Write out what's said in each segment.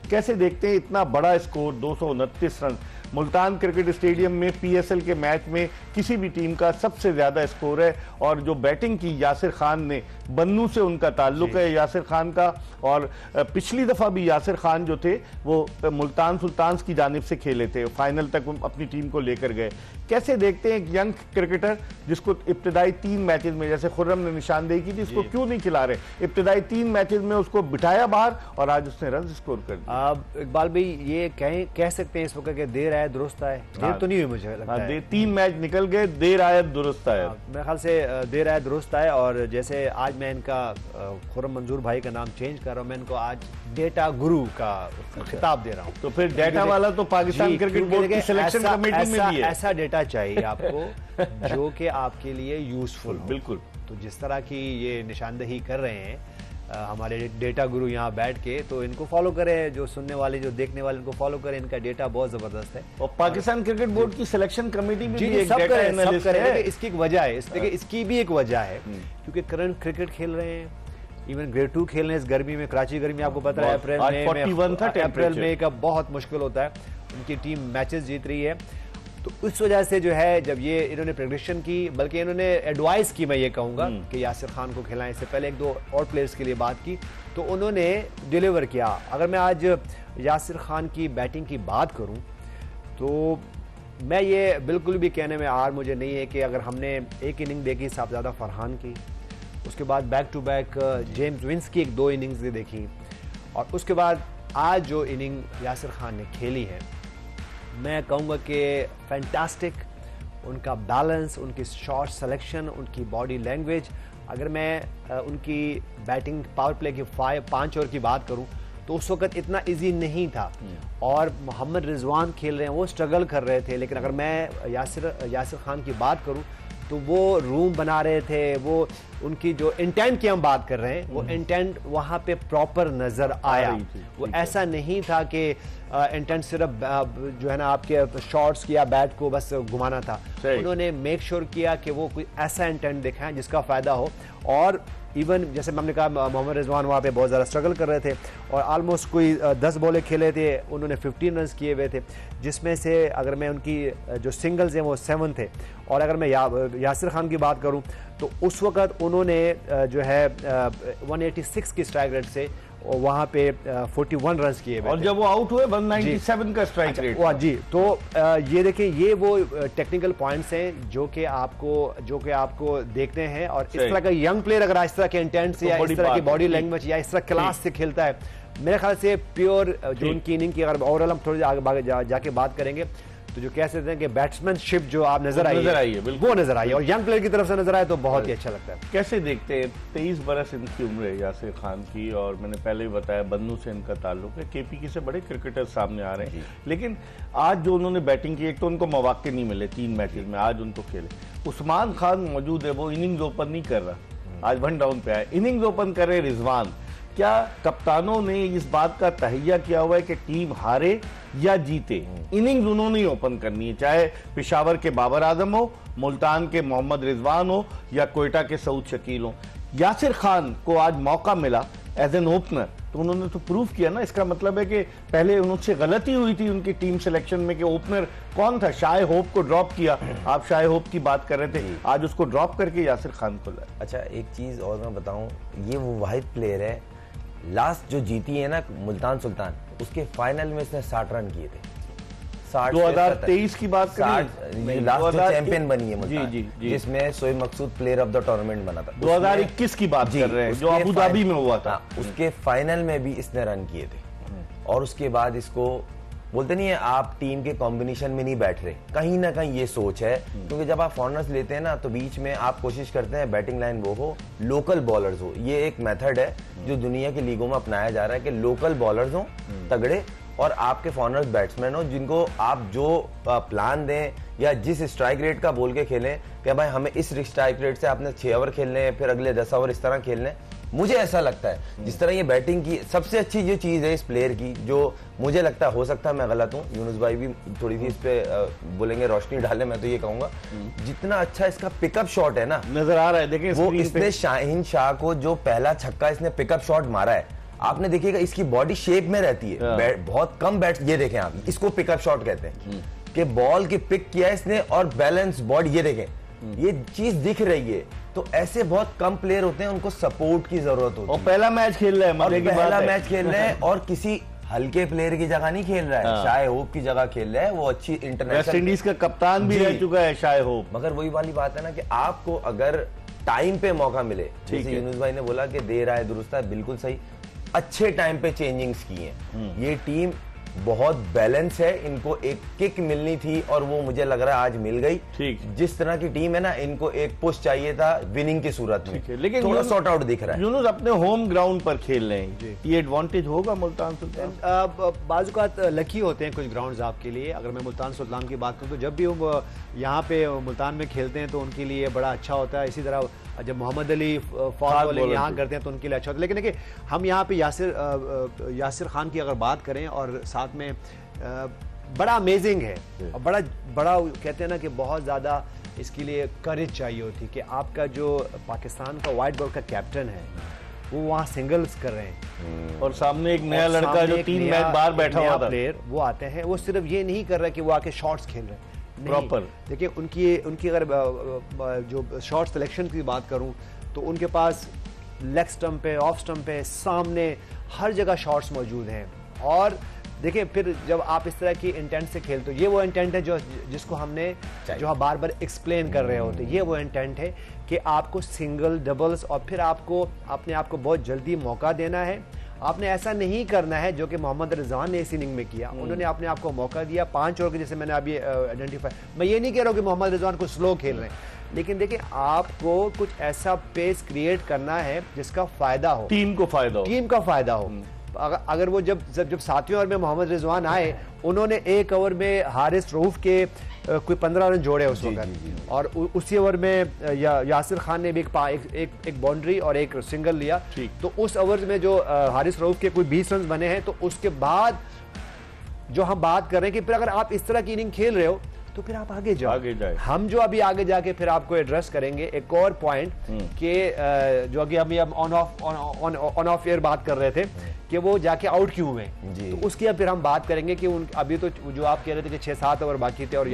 कैसे देखते हैं इतना बड़ा score 229 run? Multan cricket stadium में पीएसएल के मैच में किसी भी टीम का सबसे ज्यादा स्कोर है। और जो बैटिंग की यासिर खान ने, बन्नू से उनका ताल्लुक है यासिर खान का, और पिछली दफा भी यासिर खान जो थे वो मुल्तान सुल्तान्स की जानिब से खेले थे, फाइनल तक अपनी टीम को लेकर गए। कैसे देखते हैं एक यंग क्रिकेटर जिसको इब्तिदाई 3 मैचेस में, जैसे खुर्रम ने निशानदेही की थी, इसको क्यों नहीं खिला रहे? इब्तिदाई 3 मैचेस में उसको बिठाया बाहर और आज उसने रन स्कोर कर दिया। इकबाल भाई ये कह सकते हैं इस वक्त देर आया दुरुस्त आया? देर तो नहीं हुई मुझे लगता है। 3 मैच निकल गए, देर आया दुरुस्त आया। मेरे ख्याल से देर आया दुरुस्त आया। और जैसे आज मैं इनका खुर्रम मंजूर भाई का नाम चेंज कर रहा हूँ, मैं इनको आज डेटा गुरु का खिताब दे रहा हूँ। तो फिर डेटा वाला तो पाकिस्तान क्रिकेट बोर्ड की सिलेक्शन कमेटी में भी है। ऐसा डेटा चाहिए आपको जो कि आपके लिए यूजफुल। बिल्कुल। तो जिस तरह की ये निशानदेही कर रहे हैं हमारे डेटा गुरु यहाँ बैठ के, तो इनको फॉलो करें, जो सुनने वाले जो देखने वाले इनको फॉलो करें, इनका डेटा बहुत जबरदस्त है। और पाकिस्तान क्रिकेट बोर्ड की सिलेक्शन कमेटी भी एक सब डेटा एनालिस्ट है। इसकी एक वजह है, इसकी भी एक वजह है क्योंकि करंट क्रिकेट खेल रहे हैं, इवन ग्रेड 2 खेल रहे हैं इस गर्मी में, कराची गर्मी आपको पता है अप्रैल मई का बहुत मुश्किल होता है। उनकी टीम मैचेस जीत रही है, तो उस वजह से जो है जब ये इन्होंने प्रेडिक्शन की, बल्कि इन्होंने एडवाइस की, मैं ये कहूंगा कि यासिर खान को खिलाएं। इससे पहले 1-2 और प्लेयर्स के लिए बात की तो उन्होंने डिलीवर किया। अगर मैं आज यासिर खान की बैटिंग की बात करूं तो मैं ये बिल्कुल भी कहने में आर मुझे नहीं है कि अगर हमने एक इनिंग देखी साहबजादा फरहान की, उसके बाद back to back James Vince की 1-2 इनिंग्स देखी, और उसके बाद आज जो इनिंग यासिर खान ने खेली है, मैं कहूँगा कि फैंटास्टिक। उनका बैलेंस, उनकी शॉट सिलेक्शन, उनकी बॉडी लैंग्वेज। अगर मैं उनकी बैटिंग पावर प्ले की 5 ओवर की बात करूं तो उस वक्त इतना इजी नहीं था, और मोहम्मद रिजवान खेल रहे हैं, वो स्ट्रगल कर रहे थे। लेकिन अगर मैं यासिर खान की बात करूं तो वो रूम बना रहे थे, वो उनकी जो इंटेंट की हम बात कर रहे हैं, वो इंटेंट वहां पे प्रॉपर नजर आया। वो ऐसा नहीं था कि इंटेंट सिर्फ जो है ना आपके शॉट्स की या बैट को बस घुमाना था। उन्होंने मेक श्योर किया कि वो कोई ऐसा इंटेंट दिखाएं जिसका फायदा हो। और इवन जैसे हमने कहा मोहम्मद रिजवान वहाँ पे बहुत ज़्यादा स्ट्रगल कर रहे थे, और ऑलमोस्ट कोई 10 बॉलें खेले थे, उन्होंने 15 रन किए हुए थे, जिसमें से अगर मैं उनकी जो सिंगल्स हैं वो 7 थे। और अगर मैं यासिर खान की बात करूं तो उस वक्त उन्होंने जो है 186 की स्ट्राइक रेट से वहां पे 41 रन किए हुए, और जब वो आउट हुए 197 का स्ट्राइक रेट। जी, तो ये देखिए, ये वो टेक्निकल पॉइंट्स हैं जो कि आपको देखते हैं। और इस तरह का यंग प्लेयर अगर इस तरह के इंटेंट से या इस तरह की बॉडी लैंग्वेज या इस तरह क्लास से खेलता है, मेरे ख्याल से प्योर जो उनकी इनिंग की अगर ओवरऑल हम थोड़ी आगे जाके बात करेंगे तो जो कह सकते हैं कि बैट्समैनशिप जो आप नजर आई है वो नजर आई है, और यंग प्लेयर की तरफ से नजर आए तो बहुत ही अच्छा लगता है। कैसे देखते हैं? 23 बरस इनकी उम्र है यासिर खान की, और मैंने पहले ही बताया बन्नू से इनका ताल्लुक है। केपीके से बड़े क्रिकेटर सामने आ रहे हैं, लेकिन आज जो उन्होंने बैटिंग की, एक तो उनको मौके नहीं मिले 3 मैचेस में, आज उनको खेले। उस्मान खान मौजूद है, वो इनिंग्स ओपन नहीं कर रहा, आज 1 डाउन पे आया, इनिंग्स ओपन कर रहे रिजवान। क्या कप्तानों ने इस बात का तहैया किया हुआ है कि टीम हारे या जीते, इनिंग्स उन्होंने ही ओपन करनी है, चाहे पेशावर के बाबर आजम हो, मुल्तान के मोहम्मद रिजवान हो, या कोयटा के सऊद शकील हो। यासिर खान को आज मौका मिला एज एन ओपनर, तो उन्होंने तो प्रूव किया ना। इसका मतलब है कि पहले उनसे गलती हुई थी उनकी टीम सिलेक्शन में कि ओपनर कौन था, शाय होप को ड्रॉप किया। आप शाय होप की बात कर रहे थे, आज उसको ड्रॉप करके यासिर खान को लाया। अच्छा, एक चीज और मैं बताऊं, ये वो वाहिद प्लेयर है लास्ट जो जीती है ना मुल्तान सुल्तान, उसके फाइनल में इसने 60 रन किए थे। 2023 की बात करें, लास्ट जो चैंपियन बनी है मुल्तान, जी, जिसमें शोएब मकसूद प्लेयर ऑफ द टूर्नामेंट बना था। 2021 की बात कर रहे हैं, जो अबू धाबी में हुआ था। उसके फाइनल में भी इसने रन किए थे, और उसके बाद इसको बोलते नहीं है आप टीम के कॉम्बिनेशन में नहीं बैठ रहे, कहीं ना कहीं ये सोच है। क्योंकि जब आप फॉरनर्स लेते हैं ना तो बीच में आप कोशिश करते हैं बैटिंग लाइन वो हो, लोकल बॉलर्स हो। ये एक मेथड है जो दुनिया की लीगों में अपनाया जा रहा है कि लोकल बॉलर्स हो तगड़े, और आपके फॉरनर्स बैट्समैन हो जिनको आप जो प्लान दें या जिस स्ट्राइक रेट का बोल के खेलें कि भाई हमें इस स्ट्राइक रेट से आपने 6 ओवर खेलने हैं, फिर अगले 10 ओवर इस तरह खेलने। मुझे ऐसा लगता है जिस तरह ये बैटिंग की सबसे अच्छी जो चीज है इस प्लेयर की, जो मुझे लगता है, हो सकता है मैं गलत हूँ, यूनुस भाई भी थोड़ी सी इस पे बोलेंगे, रोशनी डाले, मैं तो ये कहूंगा जितना अच्छा इसका पिकअप शॉट है ना, नजर आ रहा है। देखिए वो इसने शाहीन शाह को जो पहला छक्का इसने पिकअप शॉट मारा है, आपने देखिएगा इसकी बॉडी शेप में रहती है, बहुत कम बैट्स, ये देखें आप, इसको पिकअप शॉट कहते हैं कि बॉल के पिक किया इसने और बैलेंस बॉडी, ये देखें ये चीज दिख रही है। तो ऐसे बहुत कम प्लेयर होते हैं, उनको सपोर्ट की जरूरत होती है। और पहला मैच खेल रहा है, पहला मैच खेल रहे हैं और किसी हल्के प्लेयर की जगह नहीं खेल रहा है, शाय होप की जगह खेल रहा है। वो अच्छी इंटरनेशनल वेस्ट इंडीज का कप्तान भी रह चुका है शाय होप। मगर वही वाली बात है ना कि आपको अगर टाइम पे मौका मिले, जैसे यूनुस भाई ने बोला कि देर आए दुरुस्त है, बिल्कुल सही, अच्छे टाइम पे चेंजिंग्स की हैं। ये टीम बहुत बैलेंस है, इनको एक किक मिलनी थी और वो मुझे लग रहा है आज मिल गई। ठीक, जिस तरह की टीम है ना, इनको एक पुश चाहिए था विनिंग की सूरत में, लेकिन थोड़ा सॉर्ट आउट दिख रहा है। यूनुस अपने होम ग्राउंड पर खेल रहे हैं, ये एडवांटेज होगा मुल्तान सुल्तान? बाजुकात लकी होते हैं कुछ ग्राउंड्स आपके लिए। अगर मैं मुल्तान सुल्तान की बात करूं तो जब भी वो यहाँ पे मुल्तान में खेलते हैं तो उनके लिए बड़ा अच्छा होता है। इसी तरह जब मोहम्मद अली फास्ट बॉलिंग यहाँ करते हैं तो उनके लिए अच्छा होता है। लेकिन देखिए, हम यहाँ पे यासिर खान की अगर बात करें और साथ में बड़ा अमेजिंग है और बड़ा कहते हैं ना कि बहुत ज़्यादा इसके लिए करेज चाहिए होती कि आपका जो पाकिस्तान का वाइट बॉल का कैप्टन है वो वहाँ सिंगल्स कर रहे हैं और सामने एक नया लड़का जो 3 मैच बाहर बैठा हुआ था, प्लेयर वो आते हैं। वो सिर्फ ये नहीं कर रहा कि वो आके शॉट्स खेल रहे हैं, प्रॉपर। देखिए उनकी अगर जो शॉट सिलेक्शन की बात करूं तो उनके पास लेग स्टंप पे, ऑफ स्टंप पे, सामने हर जगह शॉट्स मौजूद हैं। और देखिए फिर जब आप इस तरह की इंटेंट से खेलते हो, ये वो इंटेंट है जिसको हमने जो हम बार बार एक्सप्लेन कर रहे होते, ये वो इंटेंट है कि आपको सिंगल, डबल्स और फिर आपको अपने आप को बहुत जल्दी मौका देना है। आपने ऐसा नहीं करना है जो कि मोहम्मद रिजवान ने इस इनिंग में किया। उन्होंने अपने आप को मौका दिया 5 ओवर के, जैसे मैंने अभी आइडेंटिफाई। मैं ये नहीं कह रहा हूँ कि मोहम्मद रिजवान को स्लो खेल रहे हैं, लेकिन देखिए आपको कुछ ऐसा पेस क्रिएट करना है जिसका फायदा हो, टीम को फायदा हो। अगर वो जब 7वें ओवर में मोहम्मद रिजवान आए, उन्होंने 1 ओवर में हारिस रऊफ के कोई 15 रन जोड़े उस वक्त, और उसी ओवर में यासिर खान ने भी एक बाउंड्री और एक सिंगल लिया। तो उस ओवर में जो हारिस रऊफ के कोई 20 रन बने हैं, तो उसके बाद जो हम बात कर रहे हैं कि फिर अगर आप इस तरह की इनिंग खेल रहे हो तो फिर आप आगे जाओ। हम जो अभी आगे जाके फिर आपको एड्रेस करेंगे एक और पॉइंट कि जो अभी हम ऑन ऑफ एयर बात कर रहे थे कि वो जाके आउट क्यों हुए, तो उसकी अब फिर हम बात करेंगे कि अभी तो जो आप कह रहे थे कि 6-7 ओवर बाकी थे और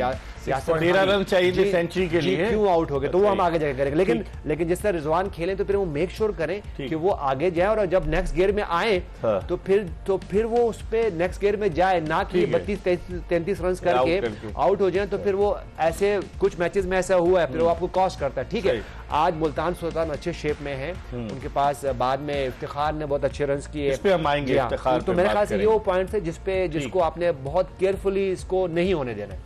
13 रन चाहिए थे सेंचुरी के लिए, क्यों आउट हो गए, तो वो हम आगे जाके करेंगे। लेकिन जिस तरह रिजवान खेलें तो फिर वो मेक श्योर करें कि वो आगे जाए और जब नेक्स्ट गियर में आए तो फिर वो उस पे नेक्स्ट गियर में जाए, ना कि 32-33 रन करके आउट हो जाए। तो फिर वो ऐसे कुछ मैचेस में ऐसा हुआ है, फिर वो आपको कॉस्ट करता है। ठीक है, आज मुल्तान सुल्तान अच्छे शेप में है, उनके पास बाद में इफ्तिखार ने बहुत अच्छे रन किए, तो मेरे ख्याल से ये वो पॉइंट्स है जिसको आपने बहुत केयरफुली इसको नहीं होने देना है।